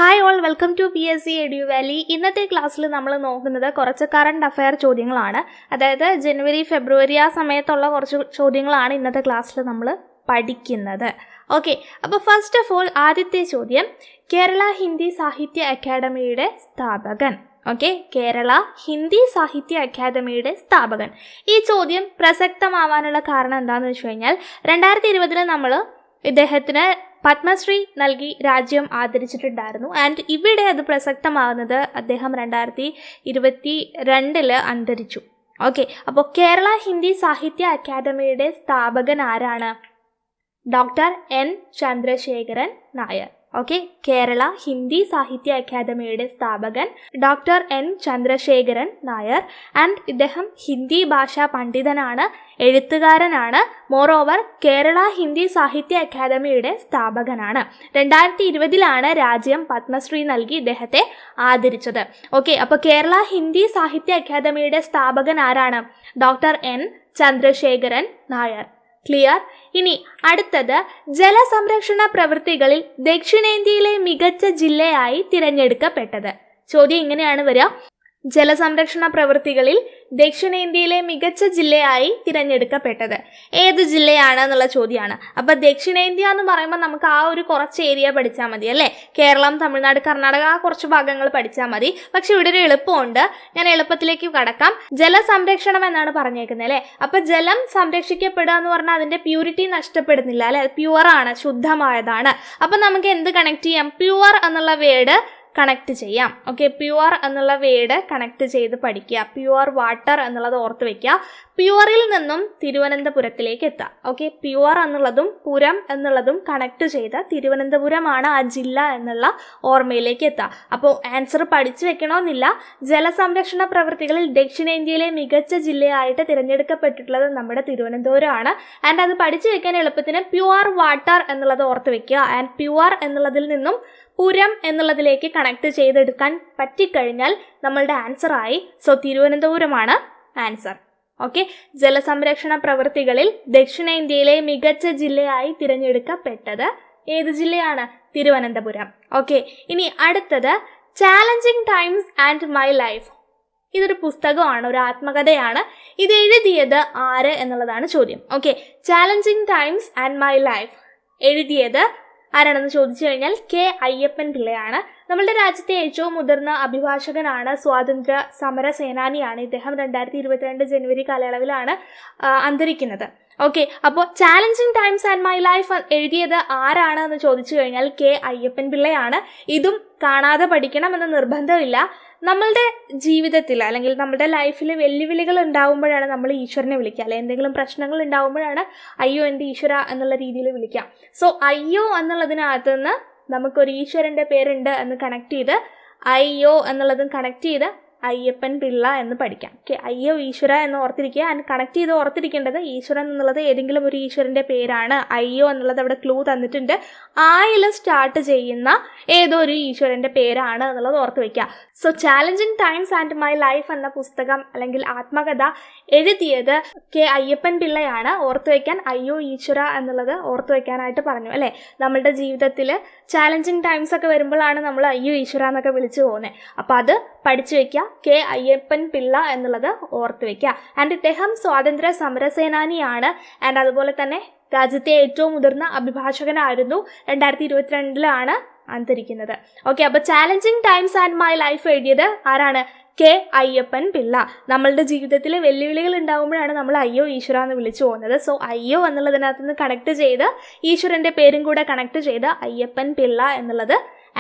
Hi all, welcome to PSC Eduvalley. ഇന്നത്തെ ക്ലാസ്സിൽ നമ്മൾ നോക്കുന്നത് കുറച്ച് കറണ്ട് അഫയർ ചോദ്യങ്ങളാണ്. അതായത് ജനുവരി ഫെബ്രുവരി ആ സമയത്തുള്ള കുറച്ച് ചോദ്യങ്ങളാണ് ഇന്നത്തെ ക്ലാസ്സിൽ നമ്മൾ പഠിക്കുന്നത്. ഓക്കെ, അപ്പോൾ ഫസ്റ്റ് ഓഫ് ഓൾ ആദ്യത്തെ ചോദ്യം, കേരള ഹിന്ദി സാഹിത്യ അക്കാദമിയുടെ സ്ഥാപകൻ. ഓക്കെ, കേരള ഹിന്ദി സാഹിത്യ അക്കാദമിയുടെ സ്ഥാപകൻ. ഈ ചോദ്യം പ്രസക്തമാവാനുള്ള കാരണം എന്താണെന്ന് വെച്ച് കഴിഞ്ഞാൽ 2020 നമ്മൾ ഇദ്ദേഹത്തിന് പത്മശ്രീ നൽകി രാജ്യം ആദരിച്ചിട്ടുണ്ടായിരുന്നു. ആൻഡ് ഇവിടെ അത് പ്രസക്തമാകുന്നത് അദ്ദേഹം 2022 അന്തരിച്ചു. ഓക്കെ, അപ്പോൾ കേരള ഹിന്ദി സാഹിത്യ അക്കാദമിയുടെ സ്ഥാപകൻ ആരാണ്? Doctor N. Chandrasekharan Nair. Okay, Kerala Hindi സാഹിത്യ അക്കാദമിയുടെ സ്ഥാപകൻ doctor N. Chandrasekharan Nair. And ഇദ്ദേഹം ഹിന്ദി ഭാഷാ പണ്ഡിതനാണ്, എഴുത്തുകാരനാണ്. മോറോവർ കേരള ഹിന്ദി സാഹിത്യ അക്കാദമിയുടെ സ്ഥാപകനാണ്. 2020 രാജ്യം പത്മശ്രീ നൽകി ഇദ്ദേഹത്തെ ആദരിച്ചത്. ഓക്കെ, അപ്പോൾ കേരള ഹിന്ദി സാഹിത്യ അക്കാദമിയുടെ സ്ഥാപകൻ ആരാണ്? Doctor N. Chandrasekharan Nair. Clear? ഇനി അടുത്തത്, ജലസംരക്ഷണ പ്രവൃത്തികളിൽ ദക്ഷിണേന്ത്യയിലെ മികച്ച ജില്ലയായി തിരഞ്ഞെടുക്കപ്പെട്ടത്. ചോദ്യം ഇങ്ങനെയാണ് വരിക: ജലസംരക്ഷണ പ്രവൃത്തികളിൽ ദക്ഷിണേന്ത്യയിലെ മികച്ച ജില്ലയായി തിരഞ്ഞെടുക്കപ്പെട്ടത് ഏത് ജില്ലയാണ് എന്നുള്ള ചോദ്യമാണ്. അപ്പോൾ ദക്ഷിണേന്ത്യ എന്ന് പറയുമ്പോൾ നമുക്ക് ആ ഒരു കുറച്ച് ഏരിയ പഠിച്ചാൽ മതി അല്ലേ? കേരളം, തമിഴ്നാട്, കർണാടക ആ കുറച്ച് ഭാഗങ്ങൾ പഠിച്ചാൽ മതി. പക്ഷെ ഇവിടെ ഒരു എളുപ്പമുണ്ട്, ഞാൻ എളുപ്പത്തിലേക്ക് കടക്കാം. ജലസംരക്ഷണം എന്നാണ് പറഞ്ഞേക്കുന്നത് അല്ലേ? അപ്പോൾ ജലം സംരക്ഷിക്കപ്പെടുക എന്ന് പറഞ്ഞാൽ അതിൻ്റെ പ്യൂരിറ്റി നഷ്ടപ്പെടുന്നില്ല അല്ലേ? പ്യുവറാണ്, ശുദ്ധമായതാണ്. അപ്പം നമുക്ക് എന്ത് കണക്ട് ചെയ്യാം? പ്യുവർ എന്നുള്ള വേർഡ് കണക്ട് ചെയ്യാം. ഓക്കെ, പ്യുവർ എന്നുള്ള വേർഡ് കണക്ട് ചെയ്ത് പഠിക്കുക. പ്യുവർ വാട്ടർ എന്നുള്ളത് ഓർത്ത് വെക്കുക. പ്യുവറിൽ നിന്നും തിരുവനന്തപുരത്തിലേക്ക് എത്താം. ഓക്കെ, പ്യുവർ എന്നുള്ളതും പുരം എന്നുള്ളതും കണക്ട് ചെയ്ത് തിരുവനന്തപുരമാണ് ആ ജില്ല എന്നുള്ള ഓർമ്മയിലേക്ക് എത്താം. അപ്പോൾ ആൻസർ പഠിച്ചു വെക്കണമെന്നില്ല. ജലസംരക്ഷണ പ്രവൃത്തികളിൽ ദക്ഷിണേന്ത്യയിലെ മികച്ച ജില്ലയായിട്ട് തിരഞ്ഞെടുക്കപ്പെട്ടിട്ടുള്ളത് നമ്മുടെ തിരുവനന്തപുരമാണ്. ആൻഡ് അത് പഠിച്ചു വെക്കാൻ എളുപ്പത്തിന് പ്യുവർ വാട്ടർ എന്നുള്ളത് ഓർത്ത് വെക്കുക. ആൻഡ് പ്യുവർ എന്നുള്ളതിൽ നിന്നും പുരം എന്നുള്ളതിലേക്ക് കണക്ട് ചെയ്തെടുക്കാൻ പറ്റിക്കഴിഞ്ഞാൽ നമ്മളുടെ ആൻസറായി. സോ തിരുവനന്തപുരമാണ് ആൻസർ. ഓക്കെ, ജലസംരക്ഷണ പ്രവൃത്തികളിൽ ദക്ഷിണേന്ത്യയിലെ മികച്ച ജില്ലയായി തിരഞ്ഞെടുക്കപ്പെട്ടത് ഏത് ജില്ലയാണ്? തിരുവനന്തപുരം. ഓക്കെ, ഇനി അടുത്തത്, challenging times and my life. ഇതൊരു പുസ്തകമാണ്, ഒരു ആത്മകഥയാണ്. ഇത് എഴുതിയത് ആര് എന്നുള്ളതാണ് ചോദ്യം. Okay, challenging times and my life എഴുതിയത് ആരാണെന്ന് ചോദിച്ചു കഴിഞ്ഞാൽ K. അയ്യപ്പൻ പിള്ളയാണ്. നമ്മളുടെ രാജ്യത്തെ ഏറ്റവും മുതിർന്ന അഭിഭാഷകനാണ്, സ്വാതന്ത്ര്യ സമര സേനാനിയാണ്. ഇദ്ദേഹം 2022 ജനുവരി കാലയളവിലാണ് അന്തരിക്കുന്നത്. ഓക്കെ, അപ്പോൾ challenging times and my life എഴുതിയത് ആരാണ് എന്ന് ചോദിച്ചു കഴിഞ്ഞാൽ K. അയ്യപ്പൻ പിള്ളയാണ്. ഇതും കാണാതെ പഠിക്കണമെന്ന് നിർബന്ധമില്ല. നമ്മളുടെ ജീവിതത്തിൽ അല്ലെങ്കിൽ നമ്മുടെ ലൈഫിൽ വെല്ലുവിളികൾ ഉണ്ടാകുമ്പോഴാണ് നമ്മൾ ഈശ്വരനെ വിളിക്കുക, അല്ലെ? എന്തെങ്കിലും പ്രശ്നങ്ങൾ ഉണ്ടാകുമ്പോഴാണ് അയ്യോ എൻ്റെ ഈശ്വര എന്നുള്ള രീതിയിൽ വിളിക്കാം. സോ അയ്യോ എന്നുള്ളതിനകത്ത് നിന്ന് നമുക്കൊരു ഈശ്വരൻ്റെ പേരുണ്ട് എന്ന് കണക്ട് ചെയ്ത് അയ്യോ എന്നുള്ളതും കണക്ട് ചെയ്ത് അയ്യപ്പൻ പിള്ള എന്ന് പഠിക്കാം. ഓക്കെ, അയ്യോ ഈശ്വര എന്ന് ഓർത്തിരിക്കുക. ആൻഡ് കണക്ട് ചെയ്ത് ഓർത്തിരിക്കേണ്ടത് ഈശ്വരൻ എന്നുള്ളത് ഏതെങ്കിലും ഒരു ഈശ്വരൻ്റെ പേരാണ്. അയ്യോ എന്നുള്ളത് അവിടെ ക്ലൂ തന്നിട്ടുണ്ട്. ആയിൽ സ്റ്റാർട്ട് ചെയ്യുന്ന ഏതോ ഒരു ഈശ്വരൻ്റെ പേരാണ് എന്നുള്ളത് ഓർത്ത് വയ്ക്കുക. So challenging times and my life എന്ന പുസ്തകം അല്ലെങ്കിൽ ആത്മകഥ എഴുതിയത് K. അയ്യപ്പൻ പിള്ളയാണ്. ഓർത്ത് വയ്ക്കാൻ അയ്യോ ഈശ്വര എന്നുള്ളത് ഓർത്ത് വയ്ക്കാനായിട്ട് പറഞ്ഞു അല്ലേ? നമ്മളുടെ ജീവിതത്തിൽ ചാലഞ്ചിങ് ടൈംസ് ഒക്കെ വരുമ്പോഴാണ് നമ്മൾ അയ്യോ ഈശ്വര എന്നൊക്കെ വിളിച്ചു പോകുന്നത്. അപ്പോൾ അത് പഠിച്ചു വയ്ക്കുക. K. അയ്യപ്പൻ പിള്ള എന്നുള്ളത് ഓർത്ത് വയ്ക്കുക. ആൻഡ് ഇദ്ദേഹം സ്വാതന്ത്ര്യ സമരസേനാനിയാണ്. ആൻഡ് അതുപോലെ തന്നെ രാജ്യത്തെ ഏറ്റവും മുതിർന്ന അഭിഭാഷകനായിരുന്നു. 2022 അന്തരിക്കുന്നത്. ഓക്കെ, അപ്പോൾ challenging times and my life എഴുതിയത് ആരാണ്? K. അയ്യപ്പൻ പിള്ള. നമ്മളുടെ ജീവിതത്തിൽ വെല്ലുവിളികൾ ഉണ്ടാകുമ്പോഴാണ് നമ്മൾ അയ്യോ ഈശ്വര എന്ന് വിളിച്ചു പോകുന്നത്. സോ അയ്യോ എന്നുള്ളതിനകത്ത് നിന്ന് കണക്ട് ചെയ്ത് ഈശ്വരൻ്റെ പേരും കൂടെ കണക്ട് ചെയ്ത് അയ്യപ്പൻ പിള്ള എന്നുള്ളത്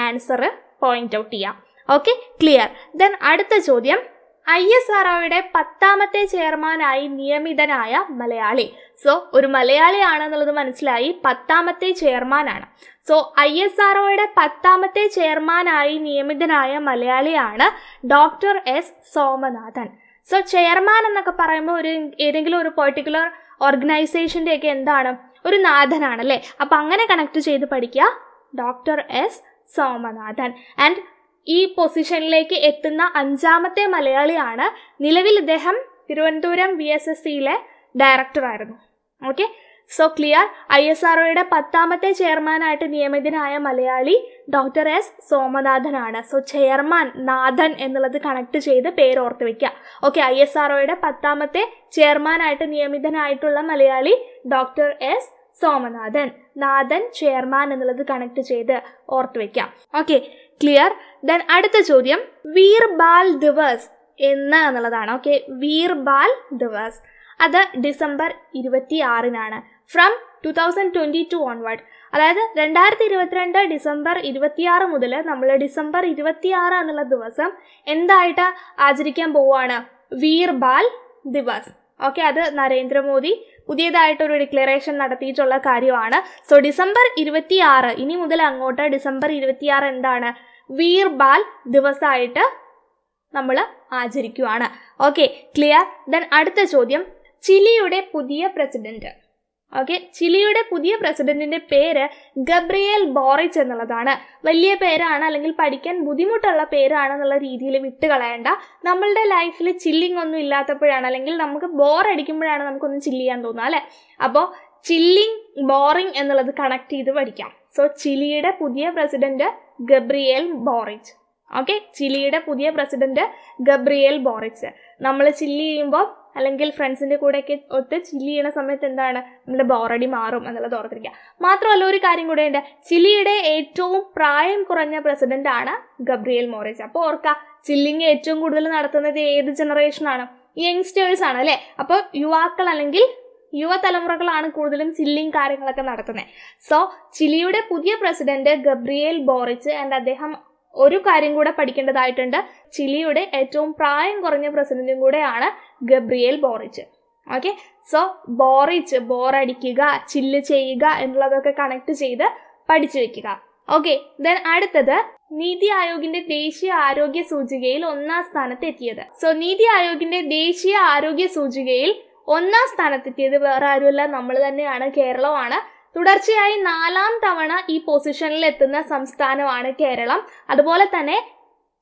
ആൻസർ പോയിന്റ് ഔട്ട് ചെയ്യാം. Okay, clear? ദെൻ അടുത്ത ചോദ്യം, ISROയുടെ 10ാമത്തെ ചെയർമാനായി നിയമിതനായ മലയാളി. സോ ഒരു മലയാളിയാണെന്നുള്ളത് മനസ്സിലായി. 10ാമത്തെ ചെയർമാനാണ്. സോ ISROയുടെ 10ാമത്തെ ചെയർമാനായി നിയമിതനായ മലയാളിയാണ് doctor S. Somanathan. So chairman എന്നൊക്കെ പറയുമ്പോൾ ഏതെങ്കിലും ഒരു പെർട്ടിക്കുലർ ഓർഗനൈസേഷൻ്റെയൊക്കെ എന്താണ്? ഒരു നാഥനാണ് അല്ലേ? അപ്പം അങ്ങനെ കണക്ട് ചെയ്ത് പഠിക്കുക, ഡോക്ടർ S. സോമനാഥൻ. ആൻഡ് ഈ പൊസിഷനിലേക്ക് എത്തുന്ന 5ാമത്തെ മലയാളിയാണ്. നിലവിൽ ഇദ്ദേഹം തിരുവനന്തപുരം VSSCയിലെ ഡയറക്ടറായിരുന്നു. Okay, so clear. ISROയുടെ 10ാമത്തെ ചെയർമാനായിട്ട് നിയമിതനായ മലയാളി ഡോക്ടർ S സോമനാഥനാണ്. സോ ചെയർമാൻ നാഥൻ എന്നുള്ളത് കണക്ട് ചെയ്ത് പേര് ഓർത്ത് വെക്കുക. ഓക്കെ, ISROയുടെ 10ാമത്തെ ചെയർമാനായിട്ട് നിയമിതനായിട്ടുള്ള മലയാളി doctor S Somanathan. Nathan chairman എന്നുള്ളത് കണക്ട് ചെയ്ത് ഓർത്ത് വെക്കാം. Okay, clear. ദെൻ അടുത്ത ചോദ്യം വീർ ബാൽ ദിവസ് എന്നുള്ളതാണ്. ഓക്കെ, വീർ ബാൽ ദിവസ് അത് ഡിസംബർ 26 ഫ്രം 2022 ഓൺവേർഡ്. അതായത് 2022 ഡിസംബർ 26 മുതൽ നമ്മൾ ഡിസംബർ 26 എന്നുള്ള ദിവസം എന്തായിട്ട് ആചരിക്കാൻ പോവുകയാണ്? വീർ ബാൽ ദിവസ്. ഓക്കെ, അത് നരേന്ദ്രമോദി പുതിയതായിട്ടൊരു ഡിക്ലറേഷൻ നടത്തിയിട്ടുള്ള കാര്യമാണ്. സോ ഡിസംബർ 26 ഇനി മുതൽ അങ്ങോട്ട് ഡിസംബർ 26 എന്താണ്? വീർ ബാൽ ദിവസമായിട്ട് നമ്മൾ ആചരിക്കുകയാണ്. Okay, clear. ദെൻ അടുത്ത ചോദ്യം ചിലിയുടെ പുതിയ പ്രസിഡന്റ്. ഓക്കെ, ചിലിയുടെ പുതിയ പ്രസിഡന്റിന്റെ പേര് ഗബ്രിയേൽ ബോറിച്ച് എന്നുള്ളതാണ്. വലിയ പേരാണ്, അല്ലെങ്കിൽ പഠിക്കാൻ ബുദ്ധിമുട്ടുള്ള പേരാണെന്നുള്ള രീതിയിൽ വിട്ടുകളയേണ്ട. നമ്മളുടെ ലൈഫിൽ ചില്ലിങ് ഒന്നും ഇല്ലാത്തപ്പോഴാണ്, അല്ലെങ്കിൽ നമുക്ക് ബോർ അടിക്കുമ്പോഴാണ് നമുക്കൊന്നും ചില്ല് ചെയ്യാൻ തോന്നുക അല്ലേ? അപ്പോൾ ചില്ലിങ് ബോറിങ് എന്നുള്ളത് കണക്ട് ചെയ്ത് പഠിക്കാം. സോ ചിലിയുടെ പുതിയ പ്രസിഡന്റ് ഗബ്രിയേൽ ബോറിച്ച്. ഓക്കെ, ചിലിയുടെ പുതിയ പ്രസിഡന്റ് ഗബ്രിയേൽ ബോറിച്ച്. നമ്മൾ ചില്ല് ചെയ്യുമ്പോൾ അല്ലെങ്കിൽ ഫ്രണ്ട്സിൻ്റെ കൂടെയൊക്കെ ഒത്ത് ചില്ല് ചെയ്യുന്ന സമയത്ത് എന്താണ്, നമ്മുടെ ബോറടി മാറും എന്നുള്ളത് ഓർത്തിരിക്കുക. മാത്രമല്ല ഒരു കാര്യം കൂടെ ഉണ്ട്, ചിലിയുടെ ഏറ്റവും പ്രായം കുറഞ്ഞ പ്രസിഡന്റ് ആണ് ഗബ്രിയേൽ ബോറിച്ച്. അപ്പോൾ ഓർക്കുക, ചില്ലിങ് ഏറ്റവും കൂടുതൽ നടത്തുന്നത് ഏത് ജനറേഷനാണ്? യങ്സ്റ്റേഴ്സ് ആണ് അല്ലേ? അപ്പോൾ യുവാക്കൾ അല്ലെങ്കിൽ യുവതലമുറകളാണ് കൂടുതലും ചില്ലിങ് കാര്യങ്ങളൊക്കെ നടത്തുന്നത്. സോ ചിലിയുടെ പുതിയ പ്രസിഡന്റ് ഗബ്രിയേൽ ബോറിച്ച്. ആൻഡ് അദ്ദേഹം ഒരു കാര്യം കൂടെ പഠിക്കേണ്ടതായിട്ടുണ്ട്, ചിലിയുടെ ഏറ്റവും പ്രായം കുറഞ്ഞ പ്രസിഡന്റും കൂടെയാണ് ഗബ്രിയേൽ ബോറിച്ച്. ഓക്കെ, സോ ബോറിച്ച് ബോറടിക്കുക, ചില്ല് ചെയ്യുക എന്നുള്ളതൊക്കെ കണക്ട് ചെയ്ത് പഠിച്ചു വെക്കുക. ഓക്കെ, ദെൻ അടുത്തത് നീതി ആയോഗിന്റെ ദേശീയ ആരോഗ്യ സൂചികയിൽ 1ാം സ്ഥാനത്ത് എത്തിയത്. സോ നീതി ആയോഗിന്റെ ദേശീയ ആരോഗ്യ സൂചികയിൽ 1ാം സ്ഥാനത്തെത്തിയത് വേറെ ആരുമല്ല, നമ്മൾ തന്നെയാണ്, കേരളമാണ്. തുടർച്ചയായി 4ാം തവണ ഈ പൊസിഷനിൽ എത്തുന്ന സംസ്ഥാനമാണ് കേരളം. അതുപോലെ തന്നെ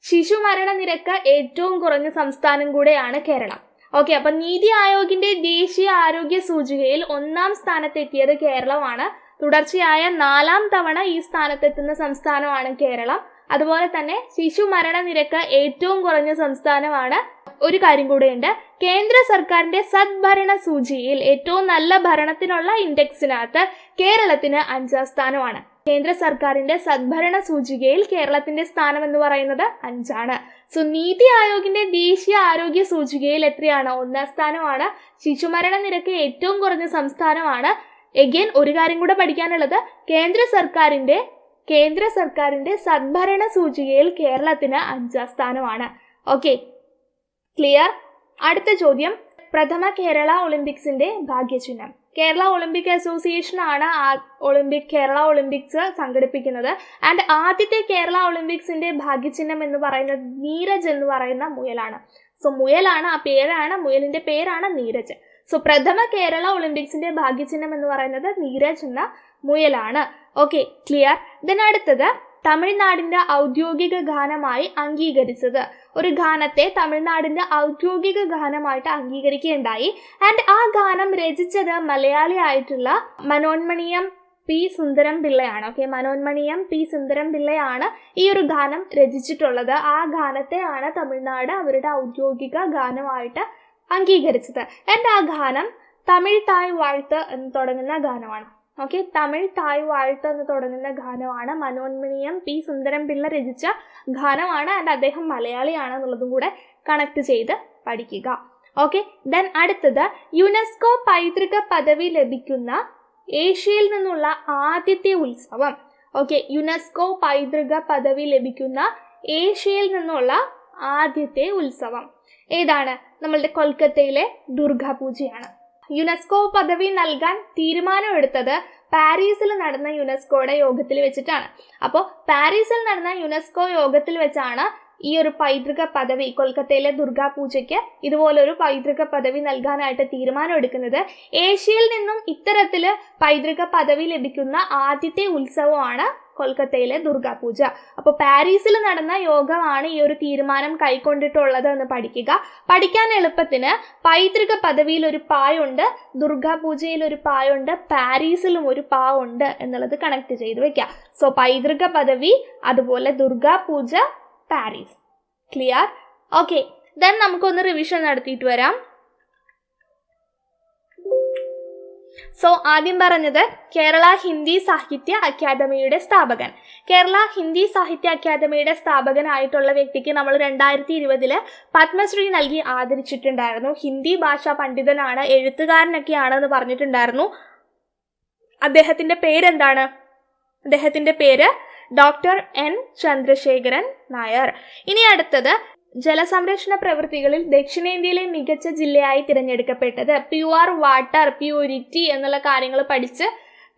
ശിശുമരണ നിരക്ക് ഏറ്റവും കുറഞ്ഞ സംസ്ഥാനം കൂടെയാണ് കേരളം. ഓക്കെ, അപ്പം നീതി ആയോഗിന്റെ ദേശീയ ആരോഗ്യ സൂചികയിൽ 1ാം സ്ഥാനത്തെത്തിയത് കേരളമാണ്. തുടർച്ചയായ 4ാം തവണ ഈ സ്ഥാനത്തെത്തുന്ന സംസ്ഥാനമാണ് കേരളം. അതുപോലെ തന്നെ ശിശുമരണ നിരക്ക് ഏറ്റവും കുറഞ്ഞ സംസ്ഥാനമാണ്. ഒരു കാര്യം കൂടെയുണ്ട്, കേന്ദ്ര സർക്കാരിന്റെ സദ്ഭരണ സൂചിയിൽ ഏറ്റവും നല്ല ഭരണത്തിനുള്ള ഇൻഡെക്സിനകത്ത് കേരളത്തിന് 5ാം സ്ഥാനമാണ്. കേന്ദ്ര സർക്കാരിന്റെ സദ്ഭരണ സൂചികയിൽ കേരളത്തിന്റെ സ്ഥാനം എന്ന് പറയുന്നത് 5 സോ നീതി ആയോഗിന്റെ ദേശീയ ആരോഗ്യ സൂചികയിൽ എത്രയാണ്? 1ാം സ്ഥാനമാണ്. ശിശുമരണ നിരക്ക് ഏറ്റവും കുറഞ്ഞ സംസ്ഥാനമാണ്. എഗെയിൻ ഒരു കാര്യം കൂടെ പഠിക്കാനുള്ളത്, കേന്ദ്ര സർക്കാരിന്റെ സദ്ഭരണ സൂചികയിൽ കേരളത്തിന് 5ാം സ്ഥാനമാണ്. Okay, clear. അടുത്ത ചോദ്യം പ്രഥമ കേരള ഒളിമ്പിക്സിന്റെ ഭാഗ്യചിഹ്നം. കേരള ഒളിമ്പിക് അസോസിയേഷൻ ആണ് കേരള ഒളിമ്പിക്സ് സംഘടിപ്പിക്കുന്നത്. ആൻഡ് ആദ്യത്തെ കേരള ഒളിമ്പിക്സിന്റെ ഭാഗ്യചിഹ്നം എന്ന് പറയുന്നത് നീരജ് എന്ന് പറയുന്ന മുയലാണ്. സോ മുയലാണ്, ആ പേരാണ്, മുയലിന്റെ പേരാണ് നീരജ്. സോ പ്രഥമ കേരള ഒളിമ്പിക്സിന്റെ ഭാഗ്യചിഹ്നം എന്ന് പറയുന്നത് നീരജ് എന്ന മുയലാണ്. Okay, clear. ദെൻ അടുത്തത് തമിഴ്നാടിന്റെ ഔദ്യോഗിക ഗാനമായി അംഗീകരിച്ചത്. ഒരു ഗാനത്തെ തമിഴ്നാടിന്റെ ഔദ്യോഗിക ഗാനമായിട്ട് അംഗീകരിക്കുകയുണ്ടായി. ആൻഡ് ആ ഗാനം രചിച്ചത് മലയാളി ആയിട്ടുള്ള മനോന്മണിയം പി സുന്ദരം പിള്ളയാണ്. ഓക്കെ, മനോന്മണിയം പി സുന്ദരം പിള്ളയാണ് ഈ ഒരു ഗാനം രചിച്ചിട്ടുള്ളത്. ആ ഗാനത്തെയാണ് തമിഴ്നാട് അവരുടെ ഔദ്യോഗിക ഗാനമായിട്ട് അംഗീകരിച്ചത്. ആൻഡ് ആ ഗാനം തമിഴ് തായ് വാഴ്ത്ത് എന്ന് തുടങ്ങുന്ന ഗാനമാണ്. ഓക്കെ, തമിഴ് തായ് വാഴ്ത്ത് എന്ന് തുടങ്ങുന്ന ഗാനമാണ്. മനോന്മണിയം പി സുന്ദരം പിള്ള രചിച്ച ഗാനമാണ്. ആൻഡ് അദ്ദേഹം മലയാളിയാണെന്നുള്ളതും കൂടെ കണക്ട് ചെയ്ത് പഠിക്കുക. ഓക്കെ, ദെൻ അടുത്തത് യുനെസ്കോ പൈതൃക പദവി ലഭിക്കുന്ന ഏഷ്യയിൽ നിന്നുള്ള ആദ്യത്തെ ഉത്സവം. ഓക്കെ, യുനെസ്കോ പൈതൃക പദവി ലഭിക്കുന്ന ഏഷ്യയിൽ നിന്നുള്ള ആദ്യത്തെ ഉത്സവം ഏതാണ്? നമ്മളുടെ കൊൽക്കത്തയിലെ ദുർഗാപൂജയാണ്. യുനെസ്കോ പദവി നൽകാൻ തീരുമാനമെടുത്തത് പാരീസിൽ നടന്ന യുനെസ്കോയുടെ യോഗത്തിൽ വെച്ചിട്ടാണ്. അപ്പോൾ പാരീസിൽ നടന്ന യുനെസ്കോ യോഗത്തിൽ വെച്ചാണ് ഈ ഒരു പൈതൃക പദവി, കൊൽക്കത്തയിലെ ദുർഗാപൂജയ്ക്ക് ഇതുപോലൊരു പൈതൃക പദവി നൽകാനായിട്ട് തീരുമാനം എടുക്കുന്നത്. ഏഷ്യയിൽ നിന്നും ഇത്തരത്തില് പൈതൃക പദവി ലഭിക്കുന്ന ആദ്യത്തെ ഉത്സവമാണ് കൊൽക്കത്തയിലെ ദുർഗാപൂജ. അപ്പോൾ പാരീസിൽ നടന്ന യോഗമാണ് ഈ ഒരു തീരുമാനം കൈക്കൊണ്ടിട്ടുള്ളത് എന്ന് പഠിക്കുക. പഠിക്കാൻ എളുപ്പത്തിന് പൈതൃക പദവിയിൽ ഒരു പായുണ്ട്, ദുർഗാപൂജയിൽ ഒരു പായുണ്ട്, പാരീസിലും ഒരു പാ ഉണ്ട് എന്നുള്ളത് കണക്ട് ചെയ്ത് വെക്കുക. സോ പൈതൃക പദവി, അതുപോലെ Durga Puja, Paris. Clear? Okay, then നമുക്കൊന്ന് റിവിഷൻ നടത്തിയിട്ട് വരാം. സോ ആദ്യം പറഞ്ഞത് കേരള ഹിന്ദി സാഹിത്യ അക്കാദമിയുടെ സ്ഥാപകൻ. കേരള ഹിന്ദി സാഹിത്യ അക്കാദമിയുടെ സ്ഥാപകനായിട്ടുള്ള വ്യക്തിക്ക് നമ്മൾ 2020 പത്മശ്രീ നൽകി ആദരിച്ചിട്ടുണ്ടായിരുന്നു. ഹിന്ദി ഭാഷാ പണ്ഡിതനാണ്, എഴുത്തുകാരനൊക്കെയാണെന്ന് പറഞ്ഞിട്ടുണ്ടായിരുന്നു. അദ്ദേഹത്തിന്റെ പേരെന്താണ്? അദ്ദേഹത്തിന്റെ പേര് ഡോക്ടർ എൻ ചന്ദ്രശേഖരൻ നായർ. ഇനി അടുത്തത് ജലസംരക്ഷണ പ്രവൃത്തികളിൽ ദക്ഷിണേന്ത്യയിലെ മികച്ച ജില്ലയായി തിരഞ്ഞെടുക്കപ്പെട്ടത്. പ്യുവർ വാട്ടർ, പ്യൂരിറ്റി എന്നുള്ള കാര്യങ്ങൾ പഠിച്ച്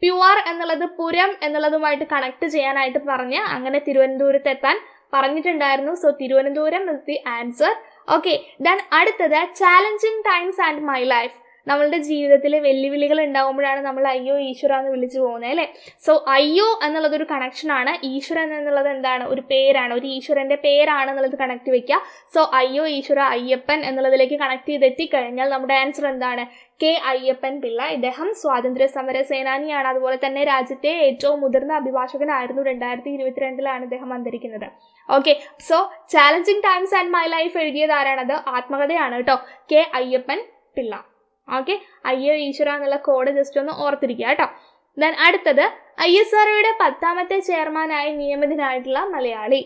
പ്യുവർ എന്നുള്ളത് പുരം എന്നുള്ളതുമായിട്ട് കണക്ട് ചെയ്യാനായിട്ട് പറഞ്ഞ് അങ്ങനെ തിരുവനന്തപുരത്ത് എത്താൻ പറഞ്ഞിട്ടുണ്ടായിരുന്നു. So Thiruvananthapuram is the answer. Okay, then അടുത്തത് challenging times and my life. നമ്മളുടെ ജീവിതത്തിലെ വെല്ലുവിളികൾ ഉണ്ടാകുമ്പോഴാണ് നമ്മൾ അയ്യോ ഈശ്വര എന്ന് വിളിച്ചു പോകുന്നത് അല്ലേ. സോ അയ്യോ എന്നുള്ളതൊരു കണക്ഷനാണ്, ഈശ്വരൻ എന്നുള്ളത് എന്താണ്? ഒരു പേരാണ്, ഒരു ഈശ്വരന്റെ പേരാണ് എന്നുള്ളത് കണക്ട് വെക്കുക. സോ അയ്യോ ഈശ്വര അയ്യപ്പൻ എന്നുള്ളതിലേക്ക് കണക്ട് ചെയ്തെത്തിക്കഴിഞ്ഞാൽ നമ്മുടെ ആൻസർ എന്താണ്? കെ അയ്യപ്പൻ പിള്ള. ഇദ്ദേഹം സ്വാതന്ത്ര്യ സമര സേനാനിയാണ്, അതുപോലെ തന്നെ രാജ്യത്തെ ഏറ്റവും മുതിർന്ന അഭിഭാഷകനായിരുന്നു. 2022 ഇദ്ദേഹം അന്തരിക്കുന്നത്. Okay, so challenging times and my life എഴുതിയത് ആരാണത്? ആത്മകഥയാണ് കേട്ടോ, കെ അയ്യപ്പൻ പിള്ള. ഓക്കെ, അയ്യോ ഈശ്വര എന്നുള്ള കോഡ് ജസ്റ്റ് ഒന്ന് ഓർത്തിരിക്കുക കേട്ടോ. ദെൻ അടുത്തത് ISROയുടെ 10ാമത്തെ ചെയർമാനായി നിയമിതനായിട്ടുള്ള മലയാളി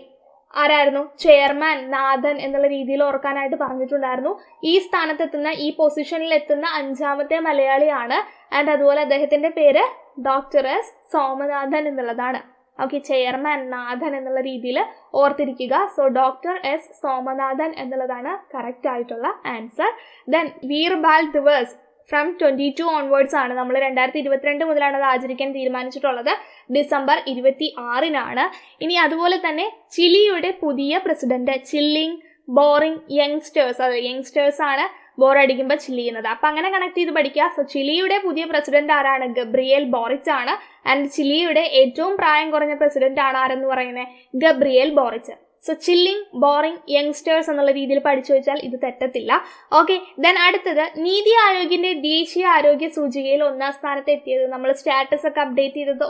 ആരായിരുന്നു? ചെയർമാൻ നാഥൻ എന്നുള്ള രീതിയിൽ ഓർക്കാനായിട്ട് പറഞ്ഞിട്ടുണ്ടായിരുന്നു. ഈ സ്ഥാനത്തെത്തുന്ന, ഈ പൊസിഷനിൽ എത്തുന്ന 5ാമത്തെ മലയാളിയാണ്. ആൻഡ് അതുപോലെ അദ്ദേഹത്തിന്റെ പേര് ഡോക്ടർ എസ് സോമനാഥൻ എന്നുള്ളതാണ്. ഓക്കെ, ചെയർമാൻ നാഥൻ എന്നുള്ള രീതിയിൽ ഓർത്തിരിക്കുക. സോ ഡോക്ടർ എസ് സോമനാഥൻ എന്നുള്ളതാണ് കറക്റ്റ് ആയിട്ടുള്ള answer. Then വീർബാൽ Divas from 22 onwards ആണ്. നമ്മൾ 2022 മുതലാണ് അത് ആചരിക്കാൻ തീരുമാനിച്ചിട്ടുള്ളത്. ഡിസംബർ 26 ഇനി അതുപോലെ തന്നെ ചിലിയുടെ പുതിയ പ്രസിഡന്റ്, ചില്ലിങ് ബോറിംഗ് യങ്സ്റ്റേഴ്സ്, അത് യങ്സ്റ്റേഴ്സ് ആണ് ബോറടിക്കുമ്പോൾ ചില്ല് ചെയ്യുന്നത്. അപ്പം അങ്ങനെ കണക്ട് ചെയ്ത് പഠിക്കുക. സോ ചിലിയുടെ പുതിയ പ്രസിഡന്റ് ആരാണ്? ഗബ്രിയേൽ ബോറിച്ച് ആണ്. ആൻഡ് ചിലിയുടെ ഏറ്റവും പ്രായം കുറഞ്ഞ പ്രസിഡന്റ് ആണ് ആരെന്ന് പറയുന്നത്? Gabriel Boric. So chilling boring youngsters എന്നുള്ള രീതിയിൽ പഠിച്ചു വെച്ചാൽ ഇത് തെറ്റത്തില്ല. ഓക്കെ, ദെൻ അടുത്തത് നീതി ആയോഗിന്റെ ദേശീയ ആരോഗ്യ സൂചികയിൽ 1ാം സ്ഥാനത്ത് എത്തിയത്. നമ്മൾ സ്റ്റാറ്റസ് ഒക്കെ അപ്ഡേറ്റ് ചെയ്തത്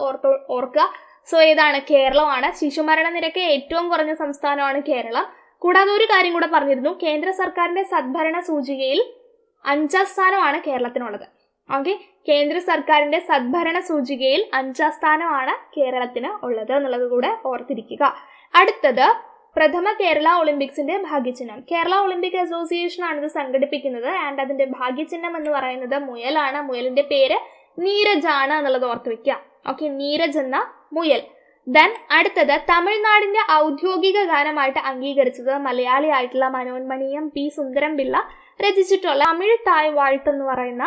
ഓർക്കുക. സോ ഏതാണ്? കേരളമാണ്. ശിശുമരണ നിരക്ക് ഏറ്റവും കുറഞ്ഞ സംസ്ഥാനമാണ് കേരളം. കൂടാതെ ഒരു കാര്യം കൂടെ പറഞ്ഞിരുന്നു, കേന്ദ്ര സർക്കാരിന്റെ സദ്ഭരണ സൂചികയിൽ 5ാം സ്ഥാനമാണ് കേരളത്തിനുള്ളത്. ഓക്കെ, കേന്ദ്ര സർക്കാരിന്റെ സദ്ഭരണ സൂചികയിൽ 5ാം സ്ഥാനമാണ് കേരളത്തിന് ഉള്ളത് എന്നുള്ളത് കൂടെ ഓർത്തിരിക്കുക. അടുത്തത് പ്രഥമ കേരള ഒളിമ്പിക്സിന്റെ ഭാഗ്യചിഹ്നം. കേരള ഒളിമ്പിക് അസോസിയേഷൻ ആണ് ഇത് സംഘടിപ്പിക്കുന്നത്. ആൻഡ് അതിന്റെ ഭാഗ്യചിഹ്നം എന്ന് പറയുന്നത് മുയലാണ്. മുയലിന്റെ പേര് നീരജ് ആണ് എന്നുള്ളത് ഓർത്ത് വെക്കുക. ഓക്കെ, നീരജ് എന്ന മുയൽ. ദെൻ അടുത്തത് തമിഴ്നാടിന്റെ ഔദ്യോഗിക ഗാനമായിട്ട് അംഗീകരിച്ചത് മലയാളി ആയിട്ടുള്ള മനോന്മണീയം പി സുന്ദരം പിള്ള രചിച്ചിട്ടുള്ള തമിഴ് തായ് വാഴ്ത്ത് എന്ന് പറയുന്ന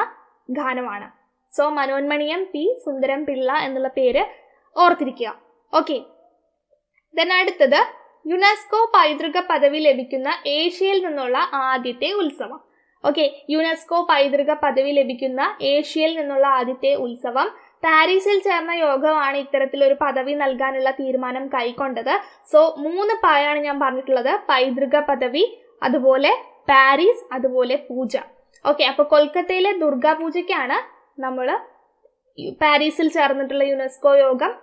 ഗാനമാണ്. സോ മനോന്മണീയം പി സുന്ദരം പിള്ള എന്നുള്ള പേര് ഓർത്തിരിക്കുക. ഓക്കെ, ദെൻ അടുത്തത് യുനെസ്കോ പൈതൃക പദവി ലഭിക്കുന്ന ഏഷ്യയിൽ നിന്നുള്ള ആദ്യത്തെ ഉത്സവം. ഓക്കെ, യുനെസ്കോ പൈതൃക പദവി ലഭിക്കുന്ന ഏഷ്യയിൽ നിന്നുള്ള ആദ്യത്തെ ഉത്സവം. പാരീസിൽ ചേർന്ന യോഗമാണ് ഇത്തരത്തിലൊരു പദവി നൽകാനുള്ള തീരുമാനം കൈക്കൊണ്ടത്. സോ 3 പായാണ് ഞാൻ പറഞ്ഞിട്ടുള്ളത്: പൈതൃക പദവി, അതുപോലെ പാരീസ്, അതുപോലെ പൂജ. ഓക്കെ, അപ്പോൾ കൊൽക്കത്തയിലെ ദുർഗാപൂജയ്ക്കാണ് നമ്മൾ പാരീസിൽ ചേർന്നിട്ടുള്ള യുനെസ്കോ യോഗം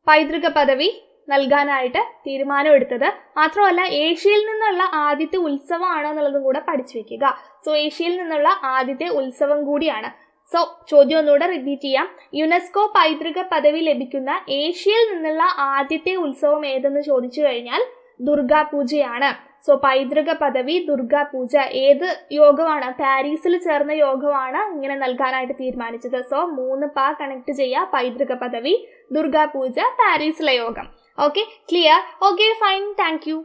പൈതൃക പദവി നൽകാനായിട്ട് തീരുമാനമെടുത്തത്. മാത്രമല്ല ഏഷ്യയിൽ നിന്നുള്ള ആദ്യത്തെ ഉത്സവമാണ് എന്നുള്ളതും കൂടെ പഠിച്ചു വെക്കുക. സോ ഏഷ്യയിൽ നിന്നുള്ള ആദ്യത്തെ ഉത്സവം കൂടിയാണ്. സോ ചോദ്യം ഒന്നുകൂടെ റിപ്പീറ്റ് ചെയ്യാം. യുനെസ്കോ പൈതൃക പദവി ലഭിക്കുന്ന ഏഷ്യയിൽ നിന്നുള്ള ആദ്യത്തെ ഉത്സവം ഏതെന്ന് ചോദിച്ചു കഴിഞ്ഞാൽ ദുർഗാപൂജയാണ്. സോ പൈതൃക പദവി, ദുർഗാപൂജ. ഏത് യോഗമാണ്? പാരീസിൽ ചേർന്ന യോഗമാണ് ഇങ്ങനെ നൽകാനായിട്ട് തീരുമാനിച്ചത്. സോ 3 പാ കണക്ട് ചെയ്യുക: പൈതൃക പദവി, ദുർഗാപൂജ, പാരീസിലെ യോഗം. Okay, clear? Okay, fine, thank you.